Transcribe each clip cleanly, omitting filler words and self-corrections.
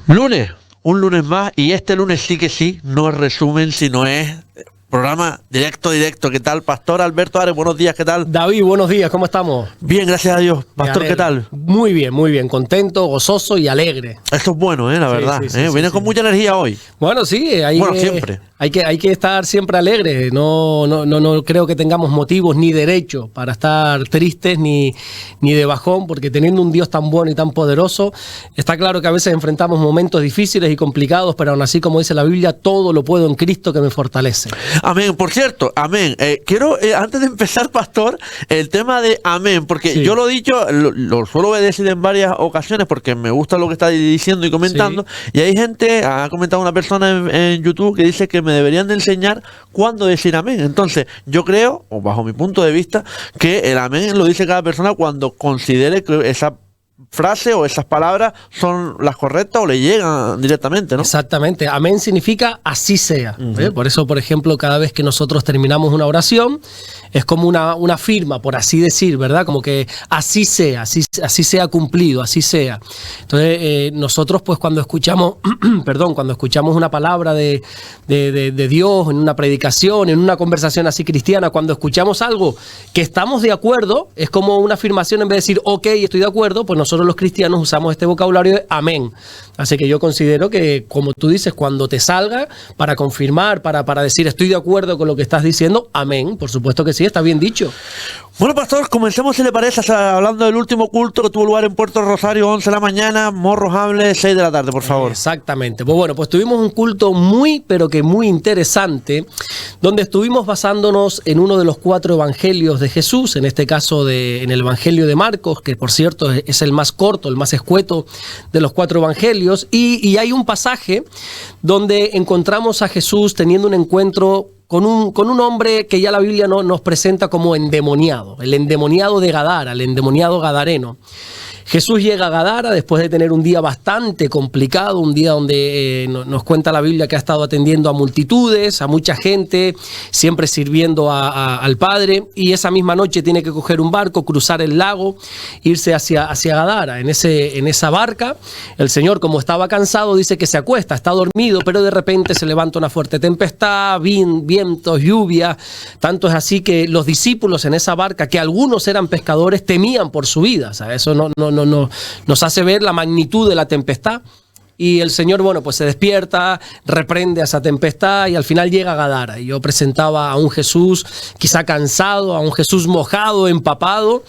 Lunes, un lunes más, y este lunes sí que sí, no es resumen, sino es programa directo. ¿Qué tal, Pastor Alberto Ares? Buenos días, ¿qué tal? David, buenos días, ¿cómo estamos? Bien, gracias a Dios. Pastor, ¿qué tal? Muy bien, contento, gozoso y alegre. Esto es bueno, la verdad. Viene con mucha energía hoy. Bueno, sí, siempre. Hay que estar siempre alegre. No creo que tengamos motivos ni derecho para estar tristes ni de bajón, porque teniendo un Dios tan bueno y tan poderoso, está claro que a veces enfrentamos momentos difíciles y complicados, pero aún así, como dice la Biblia, todo lo puedo en Cristo que me fortalece. Amén. Por cierto, amén. Quiero, antes de empezar, Pastor, el tema de amén, porque sí, yo lo he dicho, lo suelo decir en varias ocasiones porque me gusta lo que está diciendo y comentando, sí, y hay gente, ha comentado una persona en YouTube que dice que me deberían de enseñar cuándo decir amén. Entonces, yo creo, o bajo mi punto de vista, que el amén lo dice cada persona cuando considere que esa frase o esas palabras son las correctas o le llegan directamente, ¿no? Exactamente. Amén significa así sea. Por eso, por ejemplo, cada vez que nosotros terminamos una oración, es como una firma, por así decir, ¿verdad? Como que así sea, así sea cumplido, así sea. Entonces, nosotros, pues, cuando escuchamos, cuando escuchamos una palabra de Dios, en una predicación, en una conversación así cristiana, cuando escuchamos algo que estamos de acuerdo, es como una afirmación. En vez de decir, ok, estoy de acuerdo, pues nosotros los cristianos usamos este vocabulario de amén. Así que yo considero que, como tú dices, cuando te salga para confirmar, para decir estoy de acuerdo con lo que estás diciendo, amén. Por supuesto que sí, está bien dicho. Bueno, Pastor, comencemos, si le parece, hablando del último culto que tuvo lugar en Puerto Rosario, 11 de la mañana, Morros Hable, 6 de la tarde, por favor. Exactamente. Pues tuvimos un culto muy, pero que muy interesante, donde estuvimos basándonos en uno de los 4 evangelios de Jesús, en este caso en el evangelio de Marcos, que por cierto es el más corto, el más escueto de los 4 evangelios, y hay un pasaje donde encontramos a Jesús teniendo un encuentro con un hombre que ya la Biblia nos presenta como endemoniado, el endemoniado de Gadara, el endemoniado gadareno. Jesús llega a Gadara después de tener un día bastante complicado, un día donde nos cuenta la Biblia que ha estado atendiendo a multitudes, a mucha gente, siempre sirviendo al Padre, y esa misma noche tiene que coger un barco, cruzar el lago, irse hacia Gadara. En esa barca, el Señor, como estaba cansado, dice que se acuesta, está dormido, pero de repente se levanta una fuerte tempestad, vientos, lluvia. Tanto es así que los discípulos en esa barca, que algunos eran pescadores, temían por su vida. O sea, eso nos hace ver la magnitud de la tempestad. Y el Señor, pues se despierta, reprende a esa tempestad y al final llega a Gadara. Y yo presentaba a un Jesús quizá cansado, a un Jesús mojado, empapado.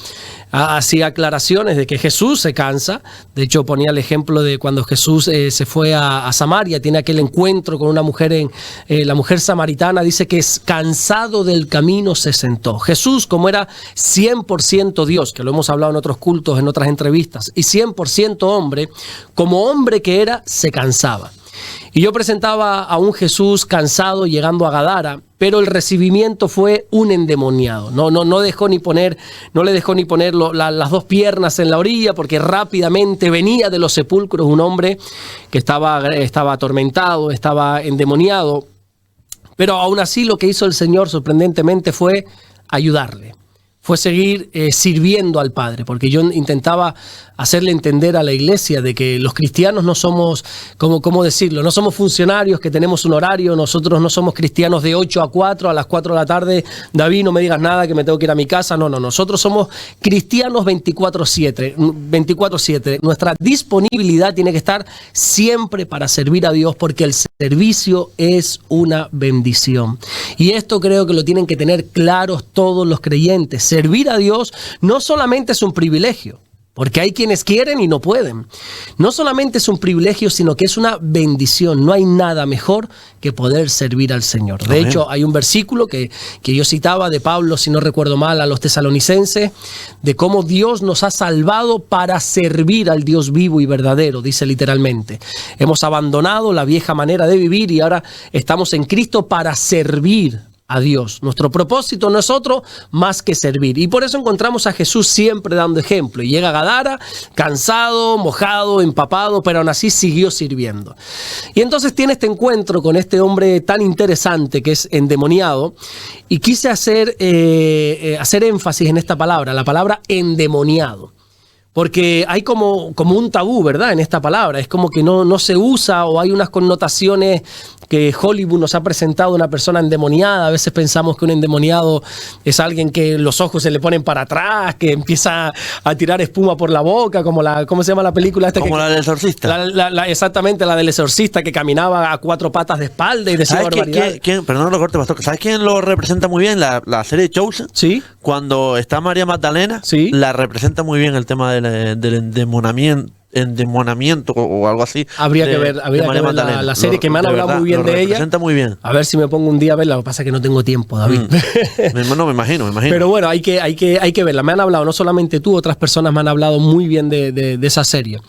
Hacía aclaraciones de que Jesús se cansa. De hecho, ponía el ejemplo de cuando Jesús se fue a Samaria, tiene aquel encuentro con una mujer, la mujer samaritana, dice que es cansado del camino se sentó. Jesús, como era 100% Dios, que lo hemos hablado en otros cultos, en otras entrevistas, y 100% hombre, como hombre que era, se cansaba. Y yo presentaba a un Jesús cansado llegando a Gadara, pero el recibimiento fue un endemoniado. No le dejó ni poner las 2 piernas en la orilla, porque rápidamente venía de los sepulcros un hombre que estaba atormentado, estaba endemoniado. Pero aún así lo que hizo el Señor sorprendentemente fue ayudarle. Fue seguir sirviendo al Padre, porque yo intentaba hacerle entender a la iglesia de que los cristianos no somos, ¿cómo decirlo? No somos funcionarios que tenemos un horario, nosotros no somos cristianos de 8 a 4, a las 4 de la tarde, David, no me digas nada que me tengo que ir a mi casa. No, nosotros somos cristianos 24/7. Nuestra disponibilidad tiene que estar siempre para servir a Dios, porque el servicio es una bendición. Y esto creo que lo tienen que tener claros todos los creyentes. Servir a Dios no solamente es un privilegio, porque hay quienes quieren y no pueden. No solamente es un privilegio, sino que es una bendición. No hay nada mejor que poder servir al Señor. De hecho, hay un versículo que yo citaba de Pablo, si no recuerdo mal, a los tesalonicenses, de cómo Dios nos ha salvado para servir al Dios vivo y verdadero, dice literalmente. Hemos abandonado la vieja manera de vivir y ahora estamos en Cristo para servir a Dios. Nuestro propósito no es otro más que servir. Y por eso encontramos a Jesús siempre dando ejemplo. Y llega a Gadara, cansado, mojado, empapado, pero aún así siguió sirviendo. Y entonces tiene este encuentro con este hombre tan interesante que es endemoniado. Y quise hacer énfasis en esta palabra, la palabra endemoniado. Porque hay como un tabú, ¿verdad?, en esta palabra. Es como que no se usa, o hay unas connotaciones que Hollywood nos ha presentado, una persona endemoniada. A veces pensamos que un endemoniado es alguien que los ojos se le ponen para atrás, que empieza a tirar espuma por la boca, como ¿cómo se llama la película esta? Como la del exorcista. Exactamente, la del exorcista, que caminaba a 4 patas de espalda y decía barbaridades. Perdón, no lo corte, pastor. ¿Sabes quién lo representa muy bien? La serie Chosen. Sí. Cuando está María Magdalena, sí, la representa muy bien el tema del endemonamiento o algo así. Habría que ver la serie, que me han hablado muy bien de ella. Representa muy bien. A ver si me pongo un día a verla. Lo que pasa es que no tengo tiempo, David. No, me imagino. Pero bueno, hay que verla. Me han hablado, no solamente tú, otras personas me han hablado muy bien de esa serie.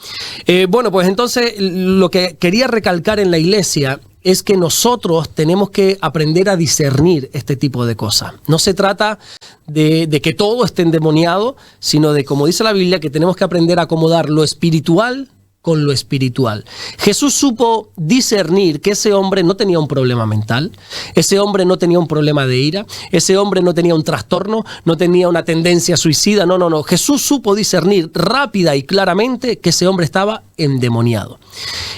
Bueno, pues entonces lo que quería recalcar en la iglesia es que nosotros tenemos que aprender a discernir este tipo de cosas. No se trata de que todo esté endemoniado, sino de, como dice la Biblia, que tenemos que aprender a acomodar lo espiritual con lo espiritual. Jesús supo discernir que ese hombre no tenía un problema mental, ese hombre no tenía un problema de ira, ese hombre no tenía un trastorno, no tenía una tendencia suicida, no. Jesús supo discernir rápida y claramente que ese hombre estaba endemoniado.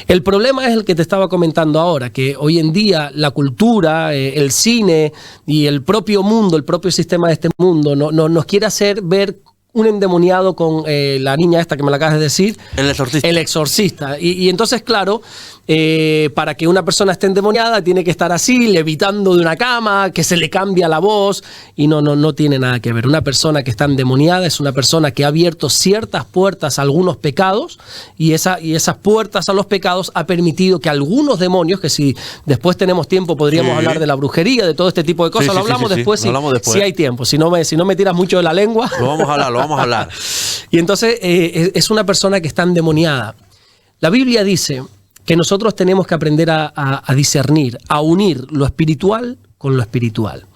El problema es el que te estaba comentando ahora, que hoy en día la cultura, el cine y el propio mundo, el propio sistema de este mundo nos quiere hacer ver un endemoniado con la niña esta que me la acabas de decir. El exorcista. El exorcista. Y entonces, claro, para que una persona esté endemoniada tiene que estar así, levitando de una cama, que se le cambia la voz, y no tiene nada que ver. Una persona que está endemoniada es una persona que ha abierto ciertas puertas a algunos pecados, y esas puertas a los pecados ha permitido que algunos demonios, que si después tenemos tiempo podríamos hablar de la brujería, de todo este tipo de cosas, lo hablamos después, si hay tiempo. Si no me tiras mucho de la lengua. Lo vamos a hablar. Y entonces es una persona que está endemoniada. La Biblia dice que nosotros tenemos que aprender a discernir, a unir lo espiritual con lo espiritual.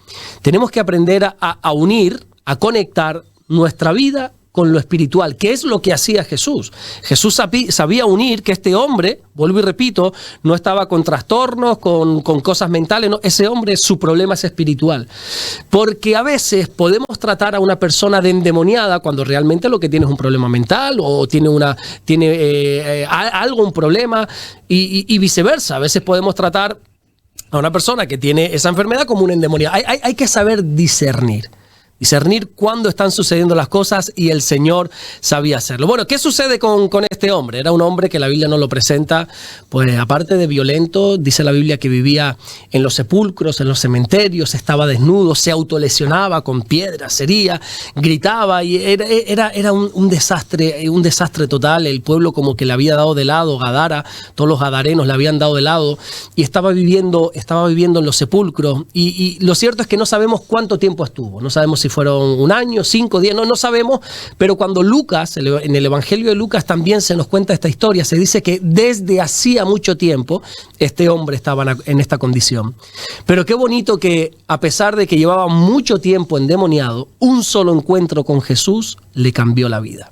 Tenemos que aprender a unir, a conectar nuestra vida con lo espiritual, que es lo que hacía Jesús. Jesús sabía unir que este hombre, vuelvo y repito, no estaba con trastornos, con cosas mentales, no, ese hombre, su problema es espiritual. Porque a veces podemos tratar a una persona de endemoniada cuando realmente lo que tiene es un problema mental, o tiene un problema, y viceversa. A veces podemos tratar a una persona que tiene esa enfermedad como una endemoniada. Hay que saber discernir cuándo están sucediendo las cosas, y el Señor sabía hacerlo. Bueno, ¿qué sucede con este hombre? Era un hombre que la Biblia no lo presenta, pues aparte de violento, dice la Biblia que vivía en los sepulcros, en los cementerios, estaba desnudo, se autolesionaba con piedras, hería, gritaba, y era un desastre total. El pueblo como que le había dado de lado, Gadara, todos los gadarenos le habían dado de lado, y estaba viviendo en los sepulcros, y lo cierto es que no sabemos cuánto tiempo estuvo, no sabemos si fueron 1 año, 5 días, no sabemos, pero cuando Lucas, en el Evangelio de Lucas también se nos cuenta esta historia, se dice que desde hacía mucho tiempo este hombre estaba en esta condición. Pero qué bonito que, a pesar de que llevaba mucho tiempo endemoniado, un solo encuentro con Jesús le cambió la vida.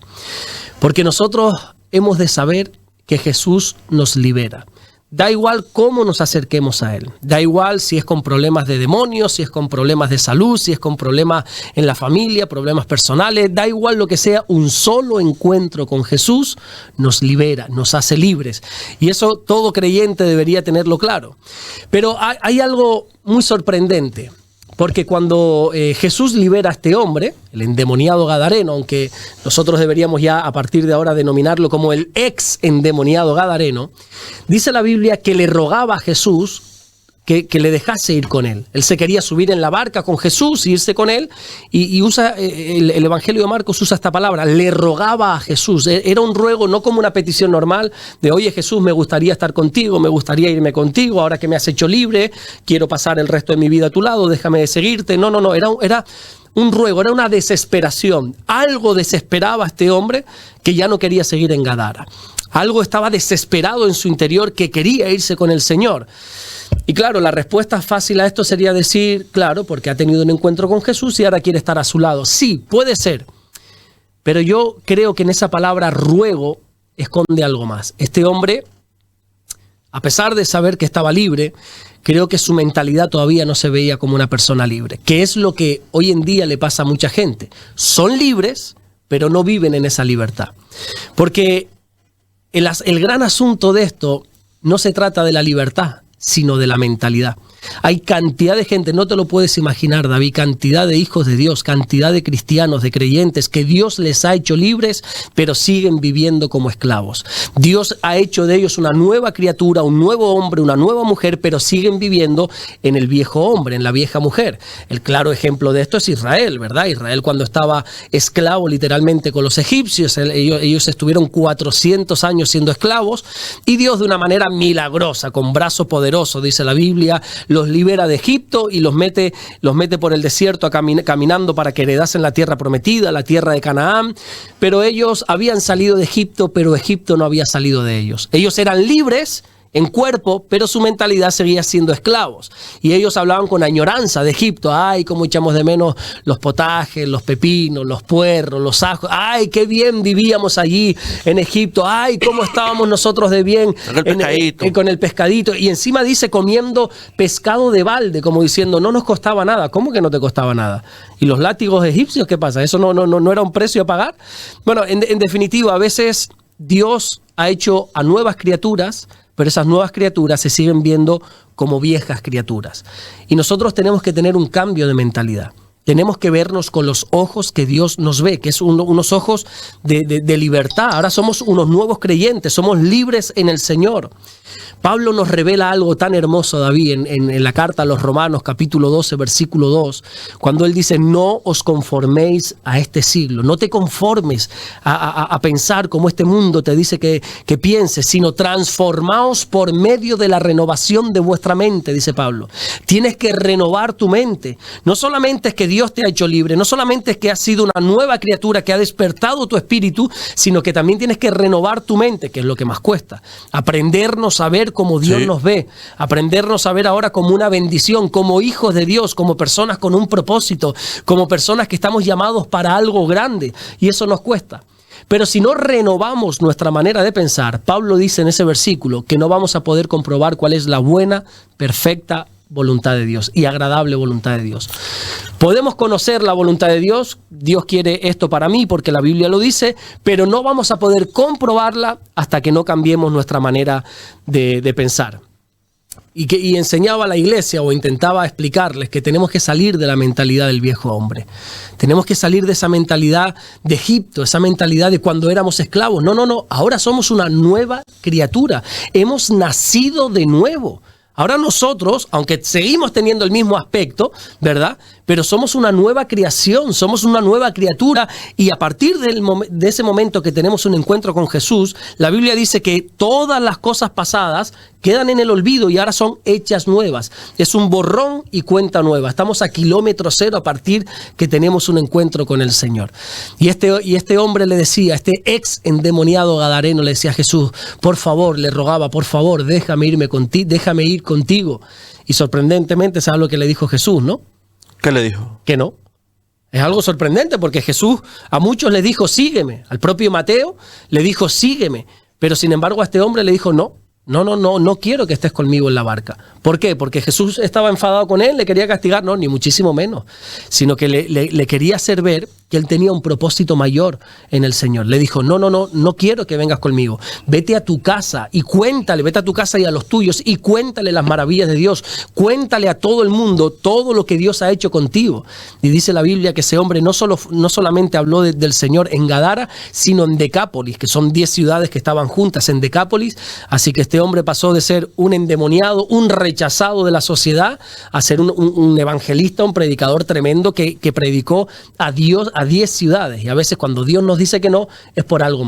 Porque nosotros hemos de saber que Jesús nos libera. Da igual cómo nos acerquemos a Él. Da igual si es con problemas de demonios, si es con problemas de salud, si es con problemas en la familia, problemas personales. Da igual lo que sea, un solo encuentro con Jesús nos libera, nos hace libres. Y eso todo creyente debería tenerlo claro. Pero hay algo muy sorprendente. Porque cuando Jesús libera a este hombre, el endemoniado gadareno, aunque nosotros deberíamos ya a partir de ahora denominarlo como el ex endemoniado gadareno, dice la Biblia que le rogaba a Jesús que le dejase ir con él. Él se quería subir en la barca con Jesús, irse con él, y usa el Evangelio de Marcos usa esta palabra, le rogaba a Jesús. Era un ruego, no como una petición normal de, oye Jesús, me gustaría estar contigo, me gustaría irme contigo, ahora que me has hecho libre, quiero pasar el resto de mi vida a tu lado, déjame seguirte. No, era un ruego, era una desesperación. Algo desesperaba a este hombre que ya no quería seguir en Gadara. Algo estaba desesperado en su interior que quería irse con el Señor. Y claro, la respuesta fácil a esto sería decir, claro, porque ha tenido un encuentro con Jesús y ahora quiere estar a su lado. Sí, puede ser. Pero yo creo que en esa palabra ruego esconde algo más. Este hombre, a pesar de saber que estaba libre, creo que su mentalidad todavía no se veía como una persona libre, que es lo que hoy en día le pasa a mucha gente. Son libres, pero no viven en esa libertad. Porque el gran asunto de esto no se trata de la libertad, sino de la mentalidad. Hay cantidad de gente, no te lo puedes imaginar, David, cantidad de hijos de Dios, cantidad de cristianos, de creyentes, que Dios les ha hecho libres, pero siguen viviendo como esclavos. Dios ha hecho de ellos una nueva criatura, un nuevo hombre, una nueva mujer, pero siguen viviendo en el viejo hombre, en la vieja mujer. El claro ejemplo de esto es Israel, ¿verdad? Israel, cuando estaba esclavo literalmente con los egipcios, ellos estuvieron 400 años siendo esclavos, y Dios, de una manera milagrosa, con brazo poderoso, dice la Biblia, los libera de Egipto y los mete por el desierto caminando para que heredasen la tierra prometida, la tierra de Canaán. Pero ellos habían salido de Egipto, pero Egipto no había salido de ellos. Ellos eran libres en cuerpo, pero su mentalidad seguía siendo esclavos. Y ellos hablaban con añoranza de Egipto. Ay, cómo echamos de menos los potajes, los pepinos, los puerros, los ajos. Ay, qué bien vivíamos allí en Egipto. Ay, cómo estábamos nosotros de bien con el pescadito. Y encima dice comiendo pescado de balde, como diciendo, no nos costaba nada. ¿Cómo que no te costaba nada? ¿Y los látigos egipcios qué pasa? ¿Eso no era un precio a pagar? Bueno, en definitiva, a veces Dios ha hecho a nuevas criaturas, pero esas nuevas criaturas se siguen viendo como viejas criaturas. Y nosotros tenemos que tener un cambio de mentalidad. Tenemos que vernos con los ojos que Dios nos ve, que es unos ojos de libertad. Ahora somos unos nuevos creyentes, somos libres en el Señor. Pablo nos revela algo tan hermoso, David, en la carta a los Romanos, capítulo 12, versículo 2, cuando él dice, no os conforméis a este siglo, no te conformes a pensar como este mundo te dice que pienses, sino transformaos por medio de la renovación de vuestra mente, dice Pablo. Tienes que renovar tu mente. No solamente es que Dios te ha hecho libre, no solamente es que has sido una nueva criatura que ha despertado tu espíritu, sino que también tienes que renovar tu mente, que es lo que más cuesta. Aprendernos a ver como Dios nos ve, aprendernos a ver ahora como una bendición, como hijos de Dios, como personas con un propósito, como personas que estamos llamados para algo grande, y eso nos cuesta. Pero si no renovamos nuestra manera de pensar, Pablo dice en ese versículo que no vamos a poder comprobar cuál es la buena, perfecta voluntad de Dios y agradable voluntad de Dios. Podemos conocer la voluntad de Dios, Dios quiere esto para mí porque la Biblia lo dice, pero no vamos a poder comprobarla hasta que no cambiemos nuestra manera de pensar. Y enseñaba a la iglesia o intentaba explicarles que tenemos que salir de la mentalidad del viejo hombre. Tenemos que salir de esa mentalidad de Egipto, esa mentalidad de cuando éramos esclavos. No, ahora somos una nueva criatura. Hemos nacido de nuevo. Ahora nosotros, aunque seguimos teniendo el mismo aspecto, ¿verdad? Pero somos una nueva creación, somos una nueva criatura, y a partir de ese momento que tenemos un encuentro con Jesús, la Biblia dice que todas las cosas pasadas quedan en el olvido y ahora son hechas nuevas. Es un borrón y cuenta nueva. Estamos a kilómetro cero a partir que tenemos un encuentro con el Señor. Y este hombre le decía, este ex endemoniado gadareno le decía a Jesús, por favor, le rogaba, por favor, déjame ir contigo. Y sorprendentemente, ¿sabes lo que le dijo Jesús, no? ¿Qué le dijo? Que no. Es algo sorprendente porque Jesús a muchos les dijo, sígueme. Al propio Mateo le dijo, sígueme. Pero sin embargo a este hombre le dijo, no quiero que estés conmigo en la barca. ¿Por qué? Porque Jesús estaba enfadado con él, le quería castigar, no, ni muchísimo menos, sino que le quería hacer ver que él tenía un propósito mayor en el Señor. Le dijo, no quiero que vengas conmigo, vete a tu casa y cuéntale, vete a tu casa y a los tuyos y cuéntale las maravillas de Dios, cuéntale a todo el mundo todo lo que Dios ha hecho contigo. Y dice la Biblia que ese hombre no solamente habló del Señor en Gadara, sino en Decápolis, que son 10 ciudades que estaban juntas en Decápolis. Así que este hombre pasó de ser un endemoniado, un rechazado de la sociedad, a ser un evangelista, un predicador tremendo que predicó a Dios a 10 ciudades. Y a veces cuando Dios nos dice que no, es por algo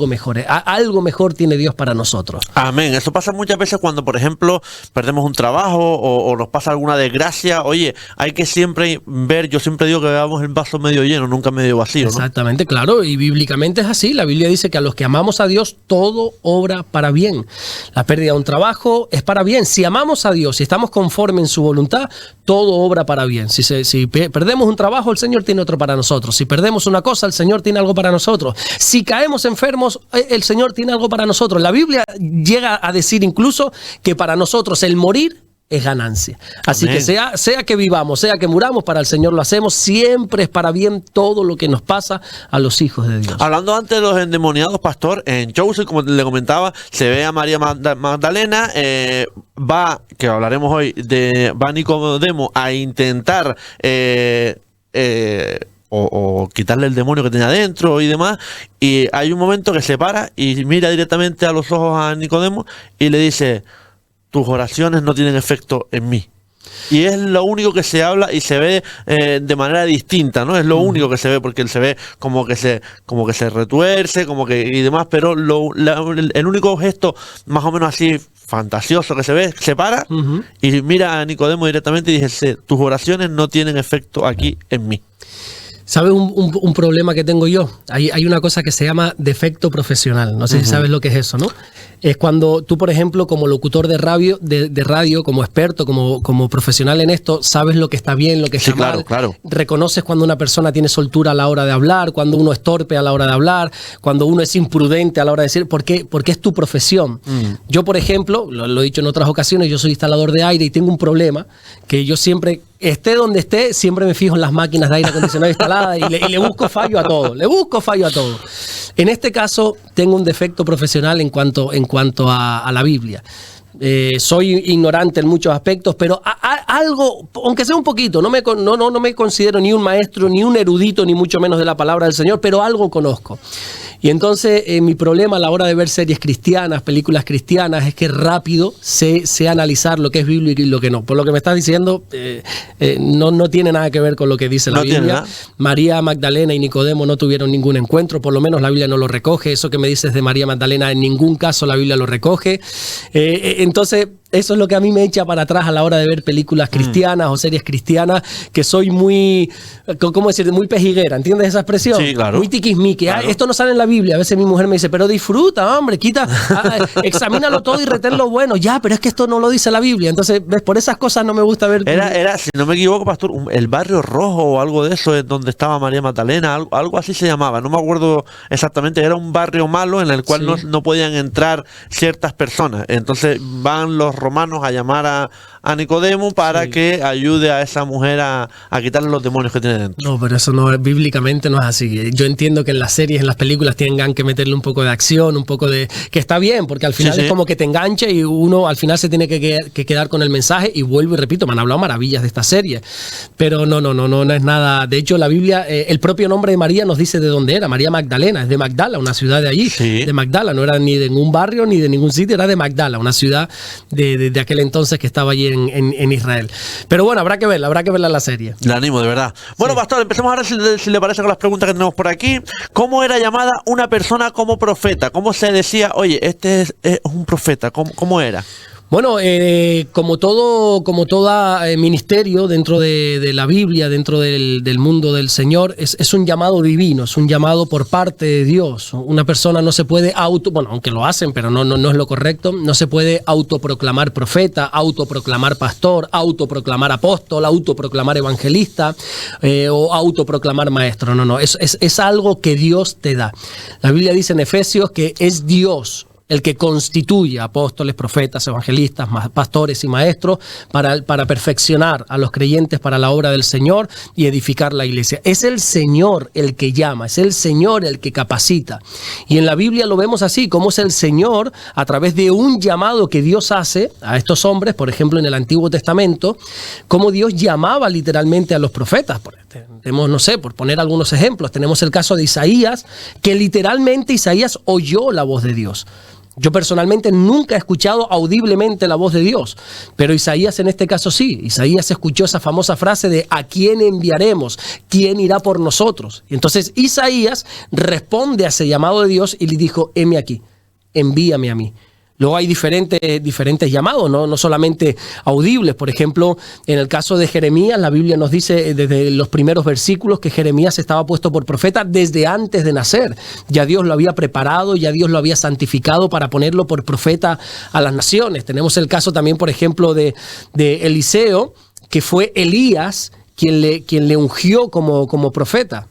mejor. Algo mejor tiene Dios para nosotros. Amén. Eso pasa muchas veces cuando, por ejemplo, perdemos un trabajo o nos pasa alguna desgracia. Oye, hay que siempre ver, yo siempre digo que veamos el vaso medio lleno, nunca medio vacío, ¿no? Exactamente, claro. Y bíblicamente es así. La Biblia dice que a los que amamos a Dios, todo obra para bien. La pérdida de un trabajo es para bien. Si amamos a Dios, si estamos conformes en su voluntad, todo obra para bien. Si perdemos un trabajo, el Señor tiene otro para nosotros. Si perdemos una cosa, el Señor tiene algo para nosotros. Si caemos enfermos, el Señor tiene algo para nosotros. La Biblia llega a decir incluso que para nosotros el morir es ganancia. Así Amén. que sea que vivamos, sea que muramos, para el Señor lo hacemos. Siempre es para bien todo lo que nos pasa a los hijos de Dios. Hablando antes de los endemoniados, pastor, en Joseph, como le comentaba, se ve a María Magdalena, que hablaremos hoy, va Nicodemo a intentar o quitarle el demonio que tenía adentro y demás, y hay un momento que se para y mira directamente a los ojos a Nicodemo y le dice: tus oraciones no tienen efecto en mí. Y es lo único que se habla y se ve de manera distinta, ¿no? Es lo único que se ve, porque él se ve como que se retuerce, y demás, pero el único gesto más o menos así fantasioso que se ve, se para y mira a Nicodemo directamente y dice: tus oraciones no tienen efecto aquí en mí. ¿Sabes un problema que tengo yo? Hay una cosa que se llama defecto profesional. No sé si sabes lo que es eso, ¿no? Es cuando tú, por ejemplo, como locutor de radio, como experto, como profesional en esto, sabes lo que está bien, lo que está mal. Claro. Reconoces cuando una persona tiene soltura a la hora de hablar, cuando uno es torpe a la hora de hablar, cuando uno es imprudente a la hora de decir, porque es tu profesión. Yo, por ejemplo, lo he dicho en otras ocasiones, yo soy instalador de aire y tengo un problema que yo siempre, esté donde esté, siempre me fijo en las máquinas de aire acondicionado instaladas y le busco fallo a todo. En este caso, tengo un defecto profesional en cuanto a la Biblia. Soy ignorante en muchos aspectos, pero algo, aunque sea un poquito, no me considero ni un maestro, ni un erudito, ni mucho menos de la palabra del Señor, pero algo conozco. Y entonces mi problema a la hora de ver series cristianas, películas cristianas, es que rápido sé analizar lo que es bíblico y lo que no. Por lo que me estás diciendo, no tiene nada que ver con lo que dice la Biblia. María Magdalena y Nicodemo no tuvieron ningún encuentro, por lo menos la Biblia no lo recoge. Eso que me dices de María Magdalena, en ningún caso la Biblia lo recoge. Entonces, eso es lo que a mí me echa para atrás a la hora de ver películas cristianas o series cristianas, que soy muy, ¿cómo decir? Muy pejiguera, ¿entiendes esa expresión? Sí, claro. Muy tiquismique. Claro. Esto no sale en la Biblia. A veces mi mujer me dice, pero disfruta, hombre, examínalo todo y retén lo bueno. Ya, pero es que esto no lo dice la Biblia. Entonces, ¿ves? Por esas cosas no me gusta ver. Era, si no me equivoco, pastor, el Barrio Rojo o algo de eso, es donde estaba María Magdalena, algo así se llamaba. No me acuerdo exactamente. Era un barrio malo en el cual no podían entrar ciertas personas. Entonces van los romanos a llamar a Nicodemo para que ayude a esa mujer a quitarle los demonios que tiene dentro. No, pero eso no, bíblicamente no es así. Yo entiendo que en las series, en las películas tengan que meterle un poco de acción, un poco de... que está bien, porque al final es como que te engancha y uno al final se tiene que quedar con el mensaje. Y vuelvo y repito, me han hablado maravillas de esta serie, pero no es nada. De hecho, la Biblia, el propio nombre de María nos dice de dónde era. María Magdalena, es de Magdala, una ciudad de allí, de Magdala. No era ni de ningún barrio ni de ningún sitio, era de Magdala, una ciudad de aquel entonces que estaba allí en Israel. Pero bueno, habrá que verla la serie. Le animo, de verdad. Bueno, pastor, empecemos ahora, si le parece, con las preguntas que tenemos por aquí. ¿Cómo era llamada una persona como profeta? ¿Cómo se decía, oye, este es un profeta? ¿Cómo era? Bueno, como todo ministerio dentro de la Biblia, dentro del mundo del Señor, es un llamado divino, es un llamado por parte de Dios. Una persona no se puede aunque lo hacen, pero no es lo correcto, no se puede autoproclamar profeta, autoproclamar pastor, autoproclamar apóstol, autoproclamar evangelista o autoproclamar maestro. No, es algo que Dios te da. La Biblia dice en Efesios que es Dios el que constituye apóstoles, profetas, evangelistas, pastores y maestros para perfeccionar a los creyentes para la obra del Señor y edificar la iglesia. Es el Señor el que llama, es el Señor el que capacita. Y en la Biblia lo vemos así, como es el Señor, a través de un llamado que Dios hace a estos hombres, por ejemplo en el Antiguo Testamento, como Dios llamaba literalmente a los profetas. Tenemos, no sé, por poner algunos ejemplos, tenemos el caso de Isaías, que literalmente Isaías oyó la voz de Dios. Yo personalmente nunca he escuchado audiblemente la voz de Dios, pero Isaías en este caso sí. Isaías escuchó esa famosa frase de ¿a quién enviaremos? ¿Quién irá por nosotros? Y entonces Isaías responde a ese llamado de Dios y le dijo, heme aquí, envíame a mí. Luego hay diferentes llamados, no solamente audibles. Por ejemplo, en el caso de Jeremías, la Biblia nos dice desde los primeros versículos que Jeremías estaba puesto por profeta desde antes de nacer. Ya Dios lo había preparado, ya Dios lo había santificado para ponerlo por profeta a las naciones. Tenemos el caso también, por ejemplo, de Eliseo, que fue Elías quien le ungió como profeta,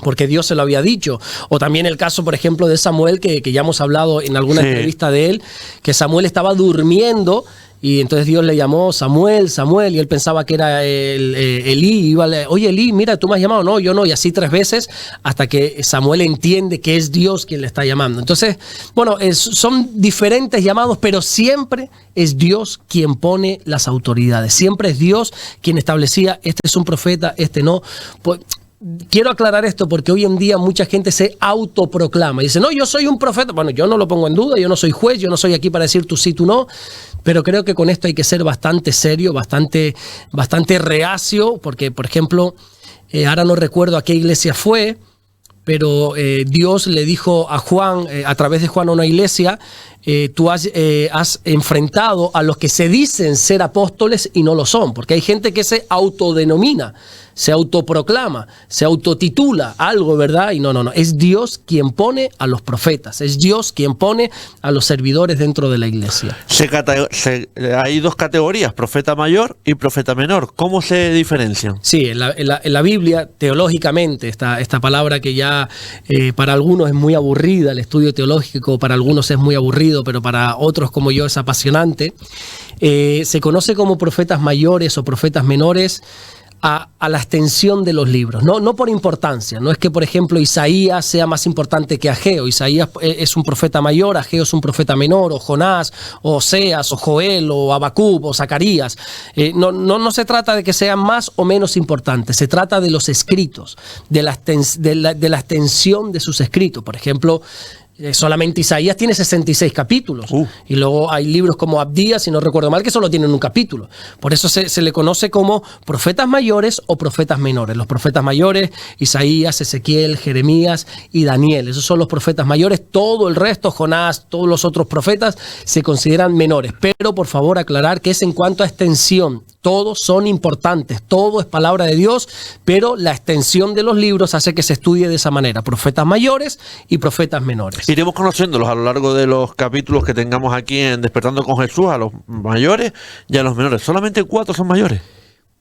porque Dios se lo había dicho. O también el caso, por ejemplo, de Samuel, que ya hemos hablado en alguna entrevista de él, que Samuel estaba durmiendo Y entonces Dios le llamó Samuel, Samuel, y él pensaba que era Elí. Oye, Elí, mira, tú me has llamado. No, yo no. Y así 3 veces hasta que Samuel entiende que es Dios quien le está llamando. Entonces, bueno, son diferentes llamados, pero siempre es Dios quien pone las autoridades. Siempre es Dios quien establecía, este es un profeta, este no. Pues, quiero aclarar esto porque hoy en día mucha gente se autoproclama y dice, no, yo soy un profeta. Bueno, yo no lo pongo en duda, yo no soy juez, yo no soy aquí para decir tú sí, tú no, pero creo que con esto hay que ser bastante serio, bastante reacio, porque, por ejemplo, ahora no recuerdo a qué iglesia fue, pero Dios le dijo a Juan, a través de Juan a una iglesia, tú has enfrentado a los que se dicen ser apóstoles y no lo son, porque hay gente que se autodenomina, se autoproclama, se autotitula algo, ¿verdad? Y no, es Dios quien pone a los profetas, es Dios quien pone a los servidores dentro de la iglesia. Hay 2 categorías, profeta mayor y profeta menor. ¿Cómo se diferencian? Sí, en la Biblia, teológicamente, esta palabra que ya para algunos es muy aburrida, el estudio teológico para algunos es muy aburrido, pero para otros como yo es apasionante, se conoce como profetas mayores o profetas menores a la extensión de los libros, no por importancia. No es que, por ejemplo, Isaías sea más importante que Ageo. Isaías es un profeta mayor, Ageo es un profeta menor, o Jonás, o Oseas, o Joel, o Habacuc, o Zacarías. No se trata de que sean más o menos importantes, se trata de los escritos, de la extensión de sus escritos. Por ejemplo, solamente Isaías tiene 66 capítulos. Y luego hay libros como Abdías, si no recuerdo mal, que solo tienen un capítulo. Por eso se le conoce como profetas mayores o profetas menores. Los profetas mayores, Isaías, Ezequiel, Jeremías y Daniel. Esos son los profetas mayores. Todo el resto, Jonás, todos los otros profetas, se consideran menores. Pero por favor aclarar que es en cuanto a extensión. Todos son importantes, todo es palabra de Dios, pero la extensión de los libros hace que se estudie de esa manera. Profetas mayores y profetas menores. Iremos conociéndolos a lo largo de los capítulos que tengamos aquí en Despertando con Jesús, a los mayores y a los menores. ¿Solamente 4 son mayores?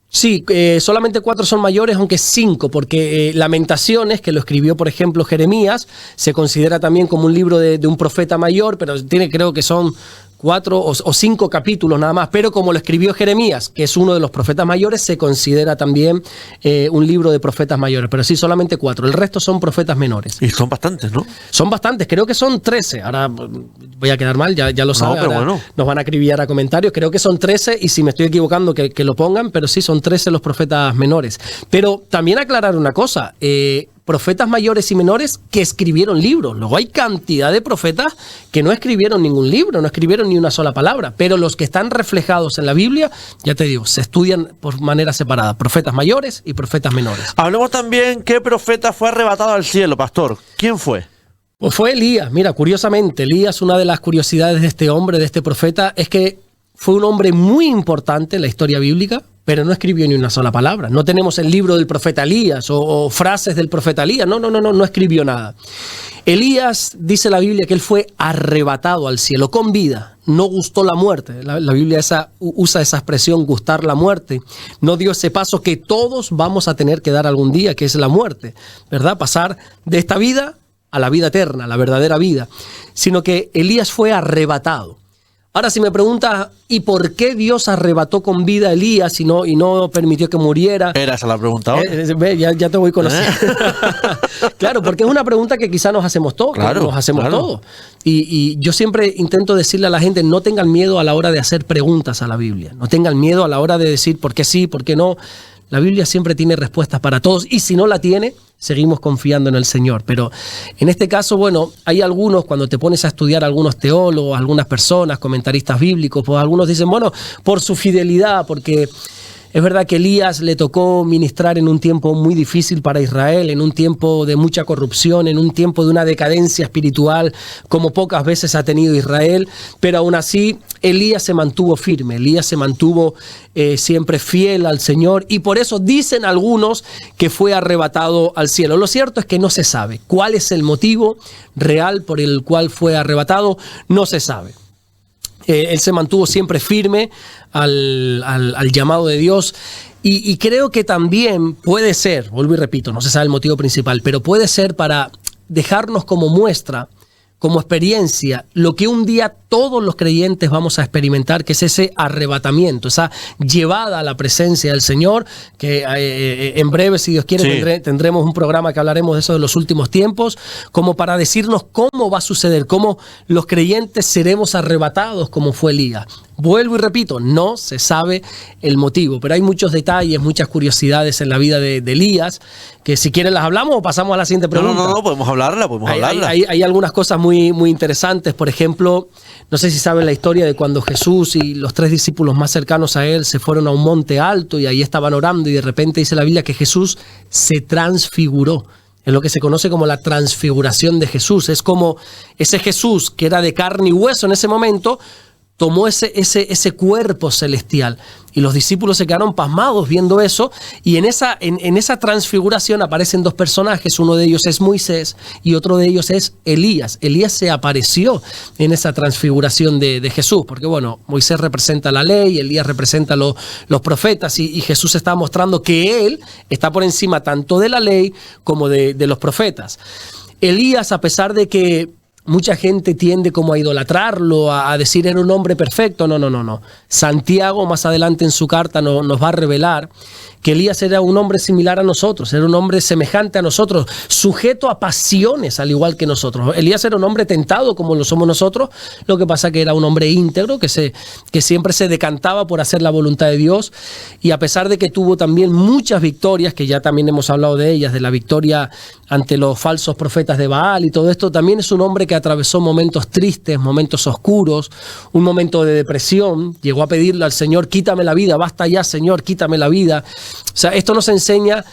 Sí, solamente 4 son mayores, aunque 5, porque Lamentaciones, que lo escribió, por ejemplo, Jeremías, se considera también como un libro de un profeta mayor, pero creo que son 4 o 5 capítulos nada más, pero como lo escribió Jeremías, que es uno de los profetas mayores, se considera también un libro de profetas mayores, pero sí solamente 4, el resto son profetas menores. Y son bastantes, ¿no? Son bastantes, creo que son 13, ahora voy a quedar mal, ya lo saben, pero bueno, nos van a acribillar a comentarios, creo que son 13 y si me estoy equivocando que lo pongan, pero sí son 13 los profetas menores. Pero también aclarar una cosa, profetas mayores y menores que escribieron libros. Luego hay cantidad de profetas que no escribieron ningún libro, no escribieron ni una sola palabra, pero los que están reflejados en la Biblia, ya te digo, se estudian por manera separada, profetas mayores y profetas menores. Hablemos también qué profeta fue arrebatado al cielo, pastor. ¿Quién fue? Pues fue Elías. Mira, curiosamente, Elías, una de las curiosidades de este hombre, de este profeta, es que fue un hombre muy importante en la historia bíblica, pero no escribió ni una sola palabra. No tenemos el libro del profeta Elías o frases del profeta Elías. No escribió nada. Elías, dice la Biblia, que él fue arrebatado al cielo con vida. No gustó la muerte. La Biblia usa esa expresión, gustar la muerte. No dio ese paso que todos vamos a tener que dar algún día, que es la muerte, ¿verdad? Pasar de esta vida a la vida eterna, la verdadera vida. Sino que Elías fue arrebatado. Ahora, si me preguntas, ¿y por qué Dios arrebató con vida a Elías y no permitió que muriera? Era esa la pregunta. Ya te voy conociendo. Claro, porque es una pregunta que quizá nos hacemos todos. Claro. Todos. Y yo siempre intento decirle a la gente, no tengan miedo a la hora de hacer preguntas a la Biblia. No tengan miedo a la hora de decir por qué sí, por qué no. La Biblia siempre tiene respuestas para todos y si no la tiene, seguimos confiando en el Señor. Pero en este caso, bueno, hay algunos, cuando te pones a estudiar algunos teólogos, algunas personas, comentaristas bíblicos, pues algunos dicen, bueno, por su fidelidad, porque es verdad que Elías le tocó ministrar en un tiempo muy difícil para Israel, en un tiempo de mucha corrupción, en un tiempo de una decadencia espiritual como pocas veces ha tenido Israel, pero aún así Elías se mantuvo firme, Elías se mantuvo siempre fiel al Señor y por eso dicen algunos que fue arrebatado al cielo. Lo cierto es que no se sabe cuál es el motivo real por el cual fue arrebatado, no se sabe. Él se mantuvo siempre firme al llamado de Dios y creo que también puede ser, vuelvo y repito, no se sabe el motivo principal, pero puede ser para dejarnos como muestra como experiencia lo que un día todos los creyentes vamos a experimentar, que es ese arrebatamiento, esa llevada a la presencia del Señor, que en breve, si Dios quiere, tendremos un programa que hablaremos de eso de los últimos tiempos, como para decirnos cómo va a suceder, cómo los creyentes seremos arrebatados como fue Elías. Vuelvo y repito, no se sabe el motivo, pero hay muchos detalles, muchas curiosidades en la vida de Elías, que si quieren las hablamos o pasamos a la siguiente pregunta. No, podemos hablarla, Hay algunas cosas muy, muy interesantes. Por ejemplo, no sé si saben la historia de cuando Jesús y los 3 discípulos más cercanos a él se fueron a un monte alto y ahí estaban orando y de repente dice la Biblia que Jesús se transfiguró. Es lo que se conoce como la transfiguración de Jesús. Es como ese Jesús que era de carne y hueso en ese momento, tomó ese cuerpo celestial y los discípulos se quedaron pasmados viendo eso, y en esa transfiguración aparecen 2 personajes, uno de ellos es Moisés y otro de ellos es Elías. Elías se apareció en esa transfiguración de Jesús, porque bueno, Moisés representa la ley, Elías representa los profetas, y Jesús está mostrando que él está por encima tanto de la ley como de los profetas. Elías, a pesar de que mucha gente tiende como a idolatrarlo, a decir era un hombre perfecto. No. Santiago más adelante en su carta nos va a revelar que Elías era un hombre similar a nosotros, era un hombre semejante a nosotros, sujeto a pasiones al igual que nosotros. Elías era un hombre tentado como lo somos nosotros, lo que pasa que era un hombre íntegro que siempre se decantaba por hacer la voluntad de Dios, y a pesar de que tuvo también muchas victorias, que ya también hemos hablado de ellas, de la victoria ante los falsos profetas de Baal y todo esto, también es un hombre que atravesó momentos tristes, momentos oscuros, un momento de depresión. Llegó a pedirle al Señor: quítame la vida, basta ya, Señor, quítame la vida. O sea, esto nos enseña